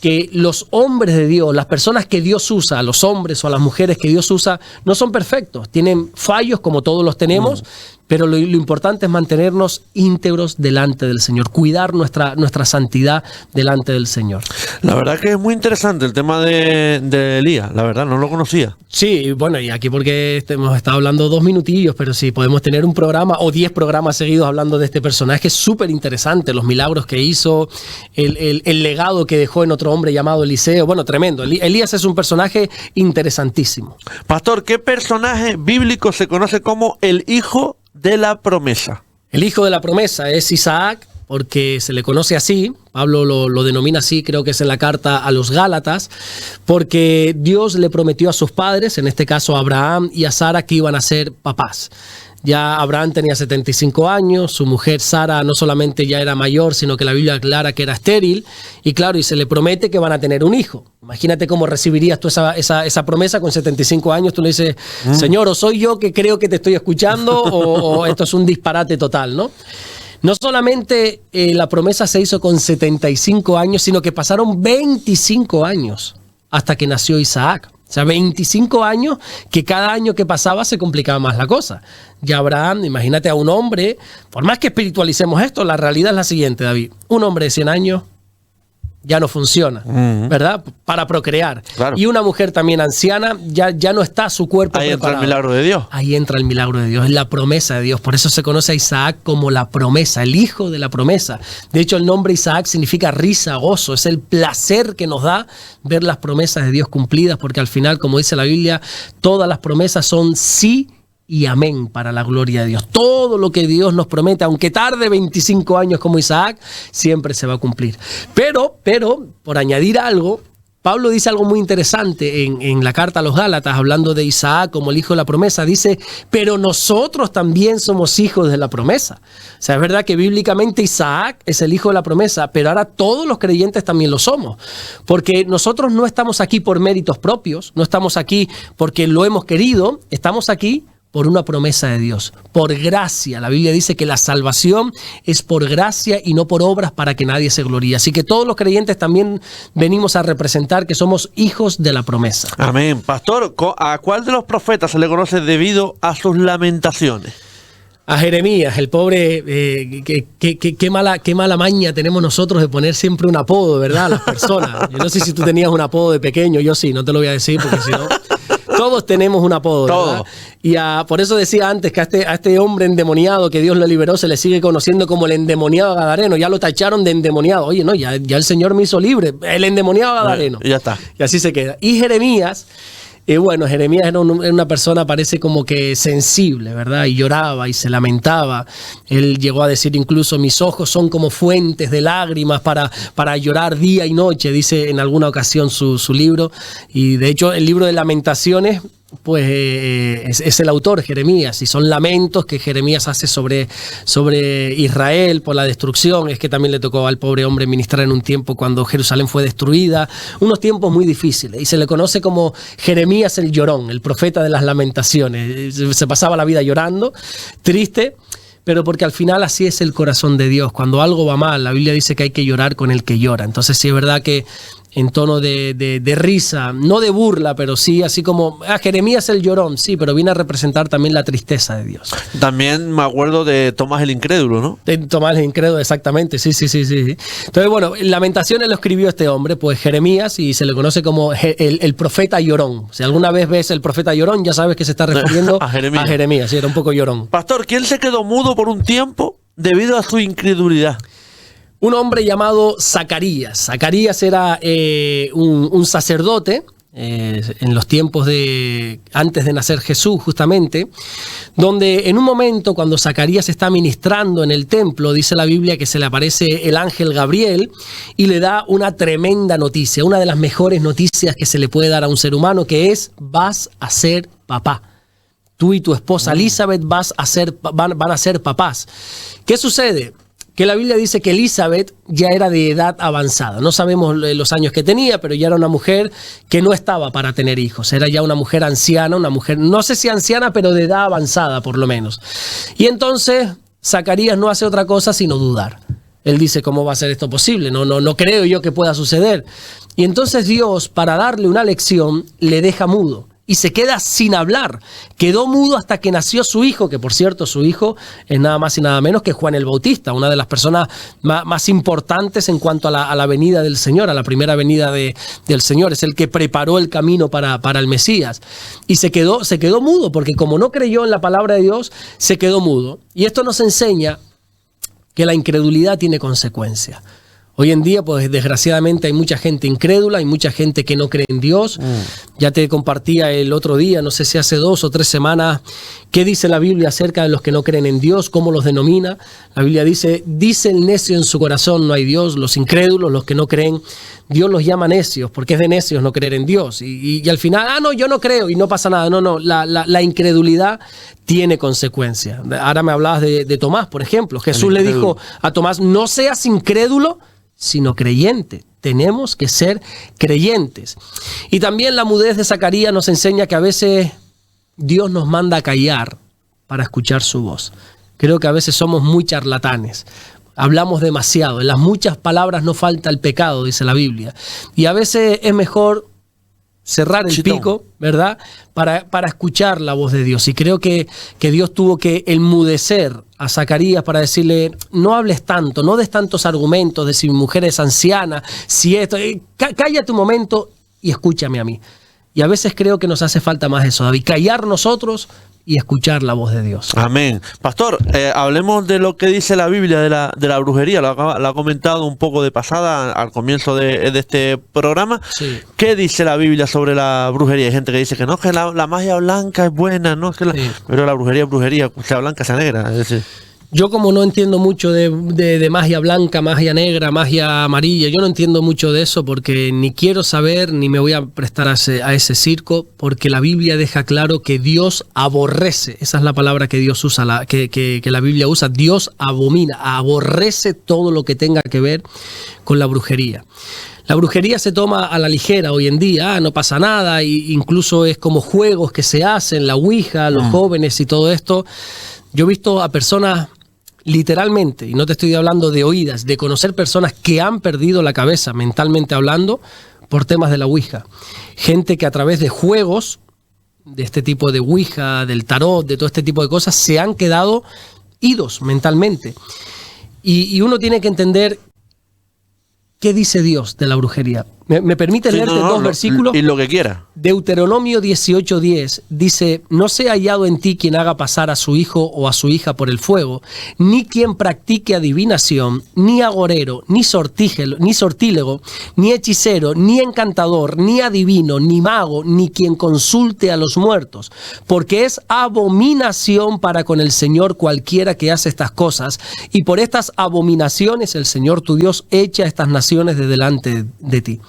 que los hombres de Dios, las personas que Dios usa, a los hombres o a las mujeres que Dios usa, no son perfectos, tienen fallos como todos los tenemos, pero lo importante es mantenernos íntegros delante del Señor, cuidar nuestra santidad delante del Señor. La verdad que es muy interesante el tema de Elías, la verdad, no lo conocía. Sí, bueno, y aquí porque hemos estado hablando 2 minutillos, pero sí, podemos tener un programa o 10 programas seguidos hablando de este personaje. Es súper interesante, los milagros que hizo, el legado que dejó en otro hombre llamado Eliseo. Bueno, tremendo. Elías es un personaje interesantísimo. Pastor, ¿qué personaje bíblico se conoce como el hijo de la promesa? El hijo de la promesa es Isaac, porque se le conoce así. Pablo lo denomina así, creo que es en la carta a los Gálatas, porque Dios le prometió a sus padres, en este caso a Abraham y a Sara, que iban a ser papás. Ya Abraham tenía 75 años, su mujer Sara no solamente ya era mayor, sino que la Biblia aclara que era estéril, y claro, y se le promete que van a tener un hijo. Imagínate cómo recibirías tú esa promesa con 75 años. Tú le dices: Señor, o soy yo que creo que te estoy escuchando, o esto es un disparate total, ¿no? No solamente la promesa se hizo con 75 años, sino que pasaron 25 años hasta que nació Isaac. O sea, 25 años que cada año que pasaba se complicaba más la cosa. Ya Abraham, imagínate a un hombre, por más que espiritualicemos esto, la realidad es la siguiente, David. Un hombre de 100 años ya no funciona, ¿verdad? Para procrear. Claro. Y una mujer también anciana, ya no está su cuerpo ahí preparado. Entra el milagro de Dios. Ahí entra el milagro de Dios, es la promesa de Dios. Por eso se conoce a Isaac como la promesa, el hijo de la promesa. De hecho, el nombre Isaac significa risa, gozo. Es el placer que nos da ver las promesas de Dios cumplidas, porque al final, como dice la Biblia, todas las promesas son sí y amén para la gloria de Dios. Todo lo que Dios nos promete, aunque tarde 25 años como Isaac, siempre se va a cumplir. Pero, por añadir algo, Pablo dice algo muy interesante en la carta a los Gálatas, hablando de Isaac como el hijo de la promesa. Dice: pero nosotros también somos hijos de la promesa. O sea, es verdad que bíblicamente Isaac es el hijo de la promesa, pero ahora todos los creyentes también lo somos. Porque nosotros no estamos aquí por méritos propios, no estamos aquí porque lo hemos querido, estamos aquí por una promesa de Dios, por gracia. La Biblia dice que la salvación es por gracia y no por obras para que nadie se gloríe. Así que todos los creyentes también venimos a representar que somos hijos de la promesa. Amén. Pastor, ¿a cuál de los profetas se le conoce debido a sus lamentaciones? A Jeremías, el pobre, qué mala maña tenemos nosotros de poner siempre un apodo, ¿verdad?, a las personas. Yo no sé si tú tenías un apodo de pequeño, yo sí, no te lo voy a decir porque si no... Todos tenemos un apodo, ¿verdad? Y por eso decía antes que a este hombre endemoniado que Dios lo liberó se le sigue conociendo como el endemoniado gadareno. Ya lo tacharon de endemoniado. Oye, no, ya el Señor me hizo libre. El endemoniado gadareno. Y ya está. Y así se queda. Y Jeremías Bueno, Jeremías era una persona, parece como que sensible, ¿verdad? Y lloraba y se lamentaba. Él llegó a decir incluso, mis ojos son como fuentes de lágrimas para llorar día y noche, dice en alguna ocasión su libro. Y de hecho el libro de Lamentaciones, pues es el autor, Jeremías, y son lamentos que Jeremías hace sobre Israel por la destrucción. Es que también le tocó al pobre hombre ministrar en un tiempo cuando Jerusalén fue destruida, unos tiempos muy difíciles, y se le conoce como Jeremías el llorón, el profeta de las lamentaciones. Se pasaba la vida llorando, triste, pero porque al final así es el corazón de Dios. Cuando algo va mal, la Biblia dice que hay que llorar con el que llora. Entonces sí es verdad que en tono de risa, no de burla, pero sí así como, Jeremías el llorón, sí, pero viene a representar también la tristeza de Dios. También me acuerdo de Tomás el Incrédulo, ¿no? De Tomás el Incrédulo, exactamente, sí. Entonces, bueno, Lamentaciones lo escribió este hombre, pues Jeremías, y se le conoce como el profeta llorón. Si alguna vez ves el profeta llorón, ya sabes que se está refiriendo a Jeremías, sí, era un poco llorón. Pastor, ¿quién se quedó mudo por un tiempo debido a su incredulidad? Un hombre llamado Zacarías. Zacarías era un sacerdote en los tiempos antes de nacer Jesús, justamente, donde en un momento cuando Zacarías está ministrando en el templo, dice la Biblia que se le aparece el ángel Gabriel y le da una tremenda noticia, una de las mejores noticias que se le puede dar a un ser humano, que es: vas a ser papá. Tú y tu esposa Elizabeth van a ser papás. ¿Qué sucede? Que la Biblia dice que Elizabeth ya era de edad avanzada. No sabemos los años que tenía, pero ya era una mujer que no estaba para tener hijos. Era ya una mujer anciana, una mujer, no sé si anciana, pero de edad avanzada por lo menos. Y entonces Zacarías no hace otra cosa sino dudar. Él dice, ¿cómo va a ser esto posible? No creo yo que pueda suceder. Y entonces Dios, para darle una lección, le deja mudo. Y se queda sin hablar. Quedó mudo hasta que nació su hijo, que por cierto su hijo es nada más y nada menos que Juan el Bautista, una de las personas más importantes en cuanto a la venida del Señor, a la primera venida del Señor. Es el que preparó el camino para el Mesías. Y se quedó mudo, porque como no creyó en la palabra de Dios, se quedó mudo. Y esto nos enseña que la incredulidad tiene consecuencias. Hoy en día, pues desgraciadamente hay mucha gente incrédula, hay mucha gente que no cree en Dios. Ya te compartía el otro día, no sé si hace 2 o 3 semanas, qué dice la Biblia acerca de los que no creen en Dios, cómo los denomina. La Biblia dice el necio en su corazón, no hay Dios. Los incrédulos, los que no creen, Dios los llama necios, porque es de necios no creer en Dios. Y al final, no, yo no creo y no pasa nada. No, la incredulidad tiene consecuencias. Ahora me hablabas de Tomás, por ejemplo. Jesús le dijo a Tomás, no seas incrédulo, sino creyente. Tenemos que ser creyentes. Y también la mudez de Zacarías nos enseña que a veces Dios nos manda a callar para escuchar su voz. Creo que a veces somos muy charlatanes. Hablamos demasiado. En las muchas palabras no falta el pecado, dice la Biblia. Y a veces es mejor cerrar el pico, ¿verdad? Para escuchar la voz de Dios. Y creo que Dios tuvo que enmudecer a Zacarías para decirle, no hables tanto, no des tantos argumentos de si mi mujer es anciana, si esto, cállate un momento y escúchame a mí. Y a veces creo que nos hace falta más eso, David, callar nosotros y escuchar la voz de Dios. Amén. Pastor, hablemos de lo que dice la Biblia de la brujería. Lo ha comentado un poco de pasada al comienzo de este programa. Sí. ¿Qué dice la Biblia sobre la brujería? Hay gente que dice que no, que la magia blanca es buena, no, que pero la brujería es brujería, sea blanca, sea negra. Es decir, yo como no entiendo mucho de magia blanca, magia negra, magia amarilla, yo no entiendo mucho de eso porque ni quiero saber ni me voy a prestar a ese circo, porque la Biblia deja claro que Dios aborrece, esa es la palabra que Dios usa, que la Biblia usa, Dios abomina, aborrece todo lo que tenga que ver con la brujería. La brujería se toma a la ligera hoy en día, no pasa nada, e incluso es como juegos que se hacen, la ouija, los jóvenes y todo esto. Yo he visto a personas literalmente, y no te estoy hablando de oídas, de conocer personas que han perdido la cabeza mentalmente hablando por temas de la ouija. Gente que a través de juegos, de este tipo de ouija, del tarot, de todo este tipo de cosas, se han quedado idos mentalmente. Y uno tiene que entender qué dice Dios de la brujería. ¿Me permite leerte dos versículos? Y lo que quiera. Deuteronomio 18:10 dice: no sea hallado en ti quien haga pasar a su hijo o a su hija por el fuego, ni quien practique adivinación, ni agorero, ni sortílego, ni hechicero, ni encantador, ni adivino, ni mago, ni quien consulte a los muertos, porque es abominación para con el Señor cualquiera que hace estas cosas, y por estas abominaciones el Señor tu Dios echa a estas naciones de delante de ti.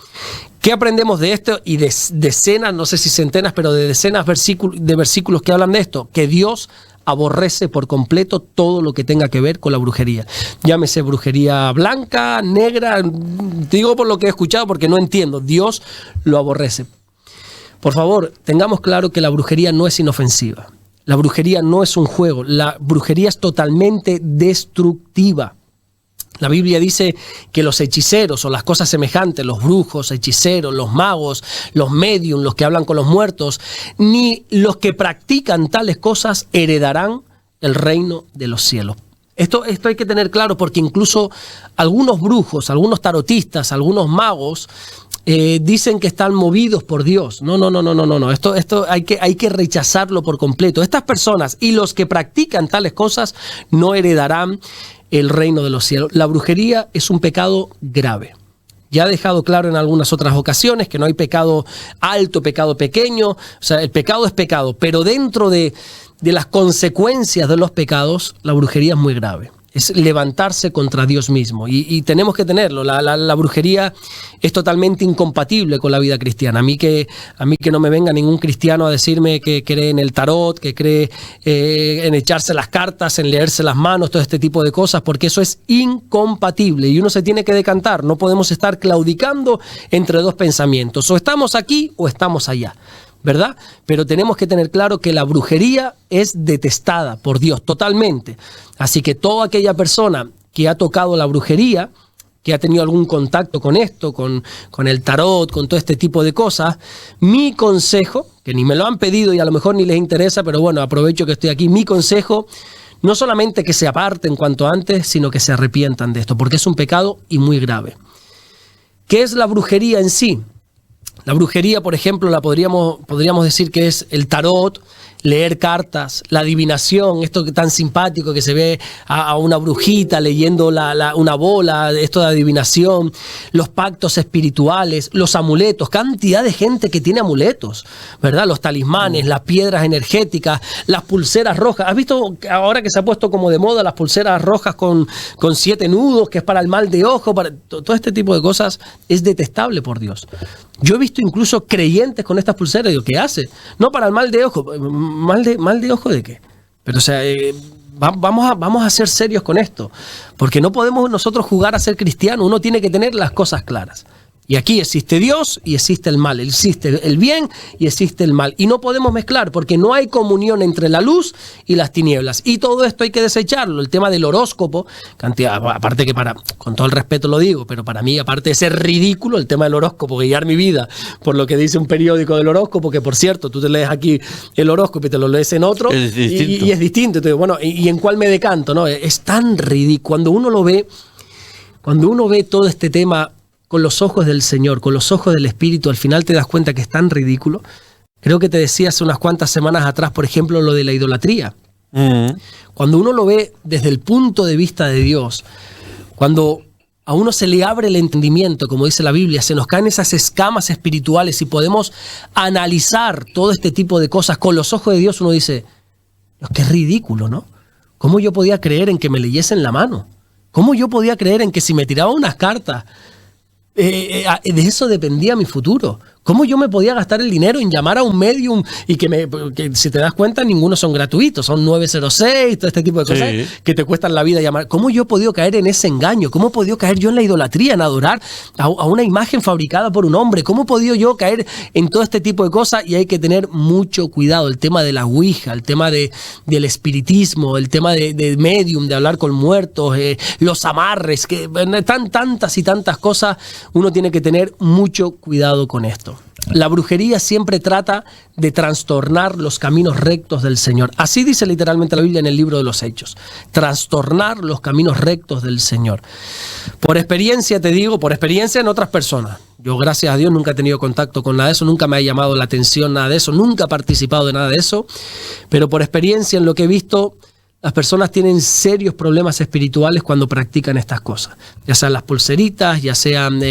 ¿Qué aprendemos de esto? Y de decenas, no sé si centenas, pero de decenas de versículos que hablan de esto, que Dios aborrece por completo todo lo que tenga que ver con la brujería. Llámese brujería blanca, negra, digo por lo que he escuchado porque no entiendo, Dios lo aborrece. Por favor, tengamos claro que la brujería no es inofensiva. La brujería no es un juego, la brujería es totalmente destructiva. La Biblia dice que los hechiceros o las cosas semejantes, los brujos, hechiceros, los magos, los medium, los que hablan con los muertos, ni los que practican tales cosas heredarán el reino de los cielos. Esto hay que tener claro porque incluso algunos brujos, algunos tarotistas, algunos magos dicen que están movidos por Dios. No. Esto hay que rechazarlo por completo. Estas personas y los que practican tales cosas no heredarán el reino de los cielos. La brujería es un pecado grave. Ya he dejado claro en algunas otras ocasiones que no hay pecado alto, pecado pequeño. O sea, el pecado es pecado, pero dentro de las consecuencias de los pecados, la brujería es muy grave. Es levantarse contra Dios mismo. Y tenemos que tenerlo. La brujería es totalmente incompatible con la vida cristiana. A mí que no me venga ningún cristiano a decirme que cree en el tarot, que cree en echarse las cartas, en leerse las manos, todo este tipo de cosas, porque eso es incompatible. Y uno se tiene que decantar. No podemos estar claudicando entre dos pensamientos. O estamos aquí o estamos allá, ¿verdad? Pero tenemos que tener claro que la brujería es detestada por Dios totalmente. Así que toda aquella persona que ha tocado la brujería, que ha tenido algún contacto con esto, con el tarot, con todo este tipo de cosas, mi consejo, que ni me lo han pedido y a lo mejor ni les interesa, pero bueno, aprovecho que estoy aquí, mi consejo, no solamente que se aparten cuanto antes, sino que se arrepientan de esto, porque es un pecado y muy grave. ¿Qué es la brujería en sí? La brujería, por ejemplo, podríamos decir que es el tarot, leer cartas, la adivinación, esto que tan simpático que se ve a una brujita leyendo una bola, esto de adivinación, los pactos espirituales, los amuletos, cantidad de gente que tiene amuletos, ¿verdad? Los talismanes, las piedras energéticas, las pulseras rojas. ¿Has visto ahora que se ha puesto como de moda las pulseras rojas con 7 nudos, que es para el mal de ojo? Todo este tipo de cosas es detestable por Dios. Yo he visto incluso creyentes con estas pulseras, digo, ¿qué hace? No, para el mal de ojo. ¿Mal de ojo de qué? Pero o sea, vamos a ser serios con esto, porque no podemos nosotros jugar a ser cristianos, uno tiene que tener las cosas claras. Y aquí existe Dios y existe el mal, existe el bien y existe el mal. Y no podemos mezclar porque no hay comunión entre la luz y las tinieblas. Y todo esto hay que desecharlo. El tema del horóscopo, aparte que con todo el respeto lo digo, pero para mí, aparte de ser ridículo, el tema del horóscopo, guiar mi vida por lo que dice un periódico del horóscopo, que por cierto, tú te lees aquí el horóscopo y te lo lees en otro, y es distinto. Entonces, bueno, ¿y en cuál me decanto? ¿No? Es tan ridículo. Cuando uno ve todo este tema con los ojos del Señor, con los ojos del Espíritu, al final te das cuenta que es tan ridículo. Creo que te decía hace unas cuantas semanas atrás, por ejemplo, lo de la idolatría. Cuando uno lo ve desde el punto de vista de Dios, cuando a uno se le abre el entendimiento, como dice la Biblia, se nos caen esas escamas espirituales y podemos analizar todo este tipo de cosas con los ojos de Dios, uno dice, qué ridículo, ¿no? ¿Cómo yo podía creer en que me leyesen la mano? ¿Cómo yo podía creer en que si me tiraba unas cartas, de eso dependía mi futuro? ¿Cómo yo me podía gastar el dinero en llamar a un medium y que si te das cuenta, ninguno son gratuitos, son 906, todo este tipo de cosas que te cuestan la vida llamar? ¿Cómo yo he podido caer en ese engaño? ¿Cómo he podido caer yo en la idolatría, en adorar a una imagen fabricada por un hombre? ¿Cómo he podido yo caer en todo este tipo de cosas? Y hay que tener mucho cuidado. El tema de la ouija, el tema del espiritismo, el tema de medium, de hablar con muertos, los amarres, que tantas y tantas cosas, uno tiene que tener mucho cuidado con esto. La brujería siempre trata de trastornar los caminos rectos del Señor. Así dice literalmente la Biblia en el libro de los Hechos. Trastornar los caminos rectos del Señor. Por experiencia te digo, por experiencia en otras personas. Yo, gracias a Dios, nunca he tenido contacto con nada de eso, nunca me ha llamado la atención nada de eso, nunca he participado de nada de eso, pero por experiencia en lo que he visto, las personas tienen serios problemas espirituales cuando practican estas cosas, ya sean las pulseritas, ya sean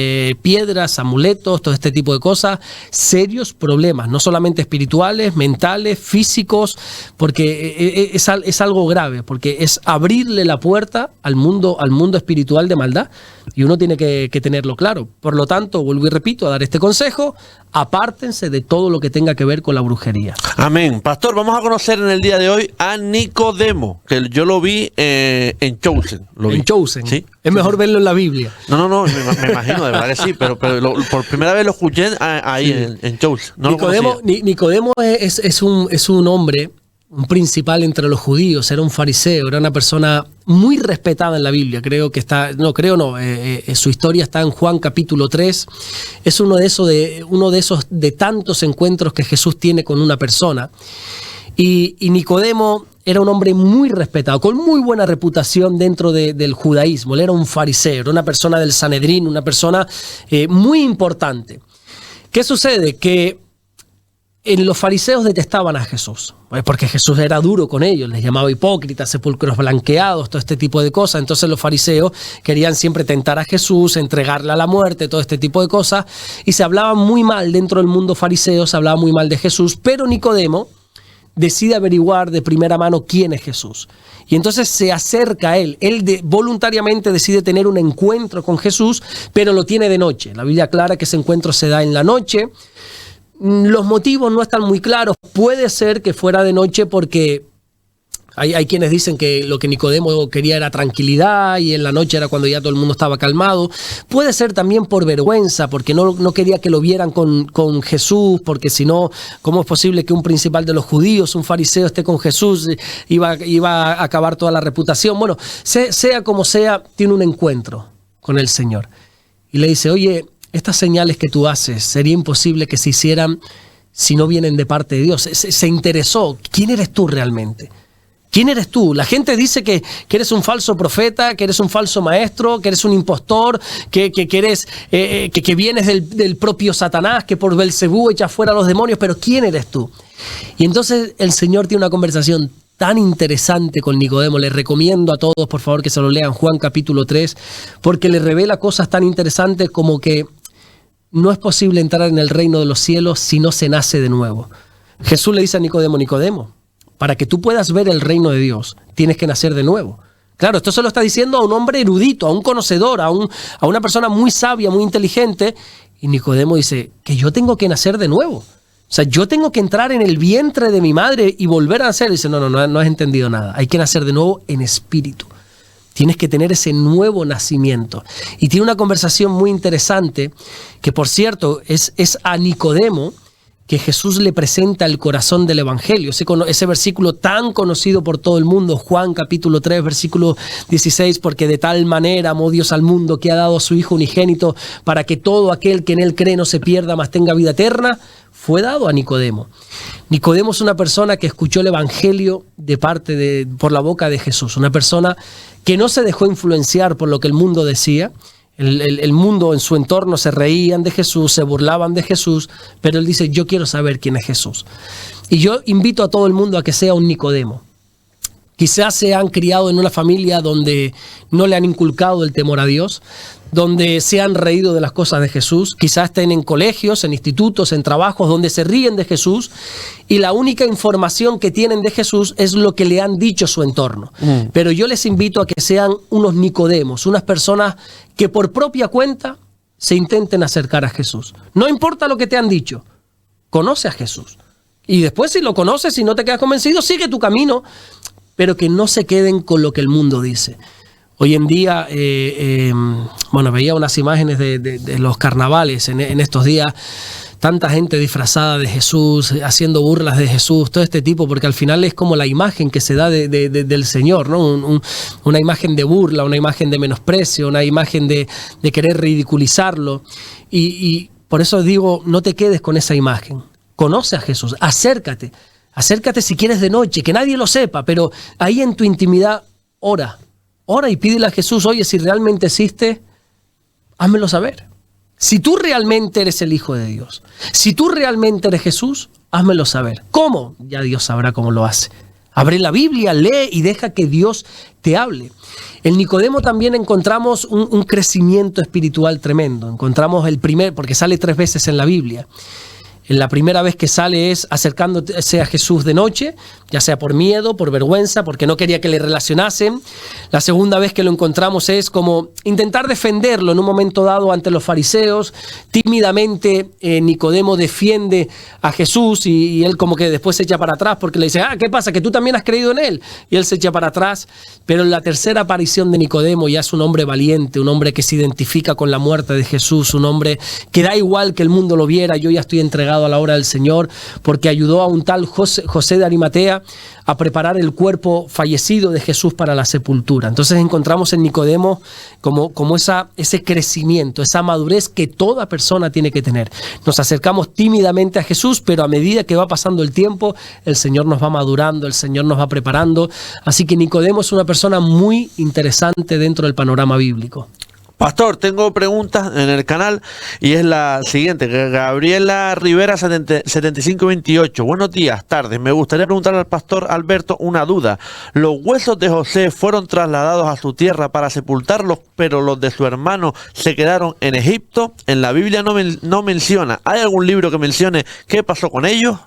piedras, amuletos, todo este tipo de cosas, serios problemas, no solamente espirituales, mentales, físicos, porque es algo grave, porque es abrirle la puerta al mundo espiritual de maldad, y uno tiene que tenerlo claro. Por lo tanto, vuelvo y repito a dar este consejo: apártense de todo lo que tenga que ver con la brujería. Amén. Pastor, vamos a conocer en el día de hoy a Nicodemo, que yo lo vi en Chosen. En Chosen. ¿Sí? Es mejor verlo en la Biblia. No, me imagino, de verdad que sí, pero por primera vez lo escuché ahí sí, en Chosen. No Nicodemo es un hombre, un principal entre los judíos, era un fariseo, era una persona muy respetada en la Biblia. Su historia está en Juan capítulo 3. Es uno de esos tantos encuentros que Jesús tiene con una persona. Y Nicodemo era un hombre muy respetado, con muy buena reputación dentro del judaísmo. Él era un fariseo, era una persona del Sanedrín, una persona muy importante. ¿Qué sucede? Que los fariseos detestaban a Jesús, porque Jesús era duro con ellos, les llamaba hipócritas, sepulcros blanqueados, todo este tipo de cosas. Entonces los fariseos querían siempre tentar a Jesús, entregarle a la muerte, todo este tipo de cosas, y se hablaba muy mal dentro del mundo fariseo, se hablaba muy mal de Jesús, pero Nicodemo decide averiguar de primera mano quién es Jesús. Y entonces se acerca a él. Voluntariamente decide tener un encuentro con Jesús, pero lo tiene de noche. La Biblia aclara que ese encuentro se da en la noche. Los motivos no están muy claros. Puede ser que fuera de noche porque hay quienes dicen que lo que Nicodemo quería era tranquilidad y en la noche era cuando ya todo el mundo estaba calmado. Puede ser también por vergüenza, porque no quería que lo vieran con Jesús, porque si no, ¿cómo es posible que un principal de los judíos, un fariseo, esté con Jesús? Iba a acabar toda la reputación. Bueno, sea como sea, tiene un encuentro con el Señor. Y le dice: oye, estas señales que tú haces, sería imposible que se hicieran si no vienen de parte de Dios. Se interesó. ¿Quién eres tú realmente? ¿Quién eres tú? La gente dice que eres un falso profeta, que eres un falso maestro, que eres un impostor, que vienes del propio Satanás, que por Belcebú echas fuera a los demonios, pero ¿quién eres tú? Y entonces el Señor tiene una conversación tan interesante con Nicodemo. Les recomiendo a todos, por favor, que se lo lean, Juan capítulo 3, porque le revela cosas tan interesantes como que no es posible entrar en el reino de los cielos si no se nace de nuevo. Jesús le dice a Nicodemo: Nicodemo, para que tú puedas ver el reino de Dios, tienes que nacer de nuevo. Claro, esto se lo está diciendo a un hombre erudito, a un conocedor, a una persona muy sabia, muy inteligente. Y Nicodemo dice: que yo tengo que nacer de nuevo. O sea, yo tengo que entrar en el vientre de mi madre y volver a nacer. Y dice: no has entendido nada. Hay que nacer de nuevo en espíritu. Tienes que tener ese nuevo nacimiento. Y tiene una conversación muy interesante, que por cierto es a Nicodemo que Jesús le presenta el corazón del Evangelio, ese versículo tan conocido por todo el mundo, Juan capítulo 3, versículo 16, porque de tal manera amó Dios al mundo que ha dado a su Hijo unigénito para que todo aquel que en él cree no se pierda, mas tenga vida eterna. Fue dado a Nicodemo. Nicodemo es una persona que escuchó el Evangelio por la boca de Jesús, una persona que no se dejó influenciar por lo que el mundo decía. El mundo en su entorno se reían de Jesús, se burlaban de Jesús, pero él dice: yo quiero saber quién es Jesús. Y yo invito a todo el mundo a que sea un Nicodemo. Quizás se han criado en una familia donde no le han inculcado el temor a Dios, donde se han reído de las cosas de Jesús. Quizás estén en colegios, en institutos, en trabajos donde se ríen de Jesús y la única información que tienen de Jesús es lo que le han dicho su entorno. Pero yo les invito a que sean unos Nicodemos, unas personas que por propia cuenta se intenten acercar a Jesús. No importa lo que te han dicho, conoce a Jesús. Y después, si lo conoces y no te quedas convencido, sigue tu camino, pero que no se queden con lo que el mundo dice. Hoy en día, veía unas imágenes de los carnavales en estos días, tanta gente disfrazada de Jesús, haciendo burlas de Jesús, todo este tipo, porque al final es como la imagen que se da del Señor, ¿no? Una imagen de burla, una imagen de menosprecio, una imagen de querer ridiculizarlo. Y por eso digo, no te quedes con esa imagen. Conoce a Jesús, acércate si quieres de noche, que nadie lo sepa, pero ahí en tu intimidad ora y pídele a Jesús: oye, si realmente existe, házmelo saber. Si tú realmente eres el Hijo de Dios, si tú realmente eres Jesús, házmelo saber. ¿Cómo? Ya Dios sabrá cómo lo hace. Abre la Biblia, lee y deja que Dios te hable. En Nicodemo también encontramos un crecimiento espiritual tremendo. Encontramos porque sale 3 veces en la Biblia. La primera vez que sale es acercándose a Jesús de noche, ya sea por miedo, por vergüenza, porque no quería que le relacionasen. La segunda vez que lo encontramos es como intentar defenderlo en un momento dado ante los fariseos. Tímidamente Nicodemo defiende a Jesús y él como que después se echa para atrás porque le dice, ¿qué pasa? ¿Que tú también has creído en él? Y él se echa para atrás. Pero en la tercera aparición de Nicodemo ya es un hombre valiente, un hombre que se identifica con la muerte de Jesús, un hombre que da igual que el mundo lo viera, yo ya estoy entregado a la obra del Señor, porque ayudó a un tal José de Arimatea a preparar el cuerpo fallecido de Jesús para la sepultura. Entonces encontramos en Nicodemo como ese crecimiento, esa madurez que toda persona tiene que tener. Nos acercamos tímidamente a Jesús, pero a medida que va pasando el tiempo, el Señor nos va madurando, el Señor nos va preparando. Así que Nicodemo es una persona muy interesante dentro del panorama bíblico. Pastor, tengo preguntas en el canal y es la siguiente. Gabriela Rivera 7528. Buenos días, tardes. Me gustaría preguntarle al pastor Alberto una duda. Los huesos de José fueron trasladados a su tierra para sepultarlos, pero los de su hermano se quedaron en Egipto. En la Biblia no menciona. ¿Hay algún libro que mencione qué pasó con ellos?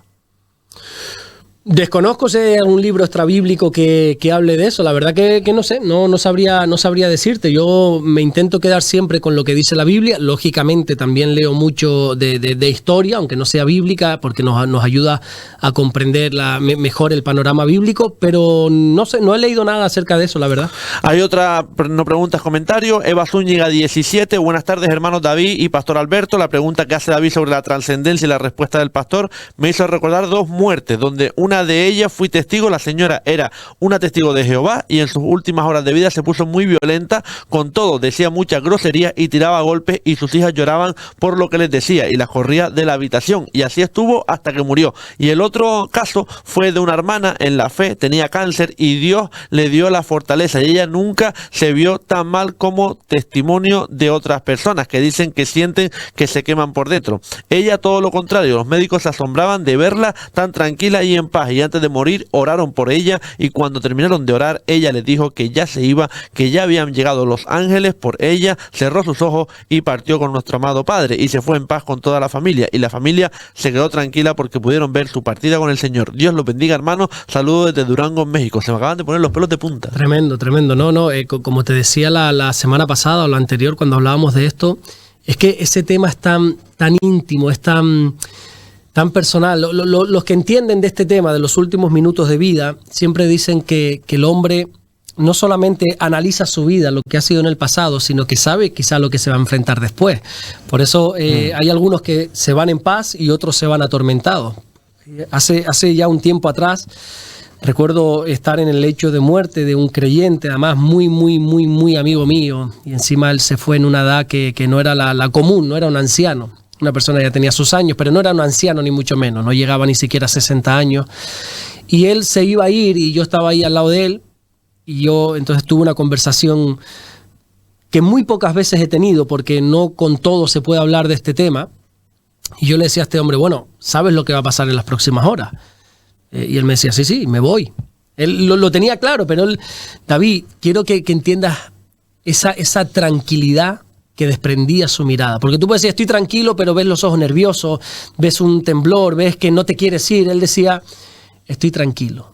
Desconozco si hay algún libro extrabíblico que hable de eso. La verdad que no sé, no sabría decirte. Yo me intento quedar siempre con lo que dice la Biblia. Lógicamente también leo mucho de historia, aunque no sea bíblica, porque nos ayuda a comprender mejor el panorama bíblico, pero no sé, no he leído nada acerca de eso, la verdad. Hay otra, no preguntas, comentarios. Eva Zúñiga 17. Buenas tardes, hermanos David y pastor Alberto. La pregunta que hace David sobre la trascendencia y la respuesta del pastor me hizo recordar 2 muertes, donde una de ellas fui testigo. La señora era una testigo de Jehová y en sus últimas horas de vida se puso muy violenta con todo, decía muchas groserías y tiraba golpes y sus hijas lloraban por lo que les decía y las corría de la habitación y así estuvo hasta que murió. Y el otro caso fue de una hermana en la fe, tenía cáncer y Dios le dio la fortaleza y ella nunca se vio tan mal como testimonio de otras personas que dicen que sienten que se queman por dentro. Ella todo lo contrario, los médicos se asombraban de verla tan tranquila y en paz y antes de morir oraron por ella y cuando terminaron de orar ella les dijo que ya se iba, que ya habían llegado los ángeles por ella, cerró sus ojos y partió con nuestro amado Padre y se fue en paz con toda la familia y la familia se quedó tranquila porque pudieron ver su partida con el Señor. Dios los bendiga, hermanos. Saludos desde Durango, México. Se me acaban de poner los pelos de punta. Tremendo. Como te decía la semana pasada o la anterior cuando hablábamos de esto, es que ese tema es tan íntimo, es tan personal. Los que entienden de este tema, de los últimos minutos de vida, siempre dicen que el hombre no solamente analiza su vida, lo que ha sido en el pasado, sino que sabe quizá lo que se va a enfrentar después. Por eso hay algunos que se van en paz y otros se van atormentados. Hace ya un tiempo atrás, recuerdo estar en el lecho de muerte de un creyente, además muy amigo mío, y encima él se fue en una edad que no era la común, no era un anciano. Una persona ya tenía sus años, pero no era un anciano ni mucho menos, no llegaba ni siquiera a 60 años. Y él se iba a ir y yo estaba ahí al lado de él y yo entonces tuve una conversación que muy pocas veces he tenido porque no con todo se puede hablar de este tema. Y yo le decía a este hombre, bueno, ¿sabes lo que va a pasar en las próximas horas? Y él me decía, sí, me voy. Él lo tenía claro, pero él, David, quiero que entiendas esa tranquilidad que desprendía su mirada. Porque tú puedes decir, estoy tranquilo, pero ves los ojos nerviosos, ves un temblor, ves que no te quieres ir. Él decía, estoy tranquilo.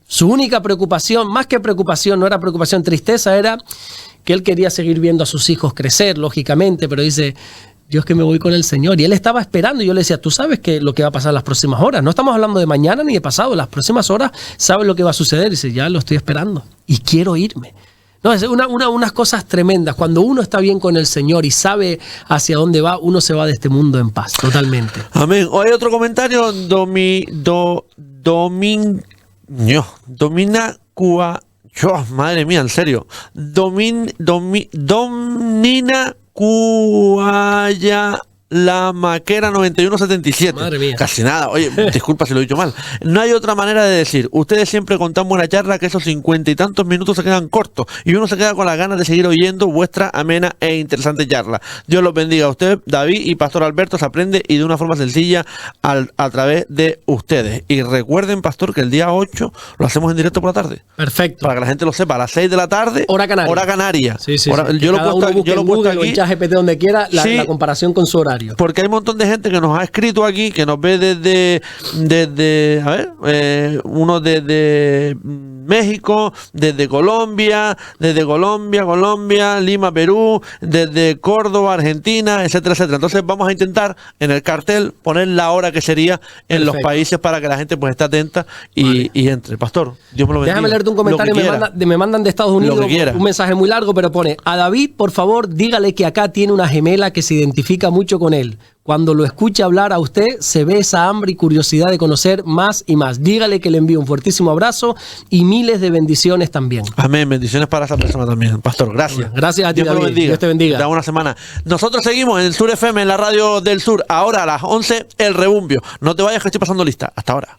Su única preocupación, más que preocupación, no era preocupación, tristeza, era que él quería seguir viendo a sus hijos crecer, lógicamente, pero dice, yo es que me voy con el Señor. Y él estaba esperando y yo le decía, tú sabes que lo que va a pasar en las próximas horas. No estamos hablando de mañana ni de pasado, las próximas horas sabes lo que va a suceder. Y dice, ya lo estoy esperando y quiero irme. No, es unas cosas tremendas. Cuando uno está bien con el Señor y sabe hacia dónde va, uno se va de este mundo en paz, totalmente. Amén. Hoy hay otro comentario. Domina Cuba. Madre mía, en serio. Domina Cuaya La Maquera 9177. Madre mía. Casi nada. Oye, disculpa si lo he dicho mal. No hay otra manera de decir. Ustedes siempre contan buena charla que esos 50 y tantos minutos se quedan cortos y uno se queda con las ganas de seguir oyendo vuestra amena e interesante charla. Dios los bendiga a usted, David y Pastor Alberto. Se aprende y de una forma sencilla a través de ustedes. Y recuerden, Pastor, que el día 8 lo hacemos en directo por la tarde. Perfecto. Para que la gente lo sepa, a las 6 de la tarde. Hora canaria. Hora canaria. Sí, sí, hora, sí. Yo lo he puesto aquí. O en ChatGPT donde quiera, Sí, la comparación con su horario. porque hay un montón de gente que nos ha escrito aquí, que nos ve desde a ver, uno desde México, desde Colombia, Lima, Perú, desde Córdoba, Argentina, etcétera, etcétera. Entonces vamos a intentar en el cartel poner la hora que sería en Perfecto. los países para que la gente pues esté atenta y entre. Pastor, Dios me lo bendiga. Déjame leerte un comentario, me mandan de Estados Unidos un mensaje muy largo, pero pone: a David, por favor, dígale que acá tiene una gemela que se identifica mucho con él. Cuando lo escuche hablar a usted, se ve esa hambre y curiosidad de conocer más y más. Dígale que le envío un fuertísimo abrazo y miles de bendiciones también. Amén, bendiciones para esa persona también. Pastor, gracias. Gracias a ti, Dios David. Dios te bendiga. Da una semana. Nosotros seguimos en Sur FM, en la radio del Sur. Ahora a las 11, El Rebumbio. No te vayas que estoy pasando lista. Hasta ahora.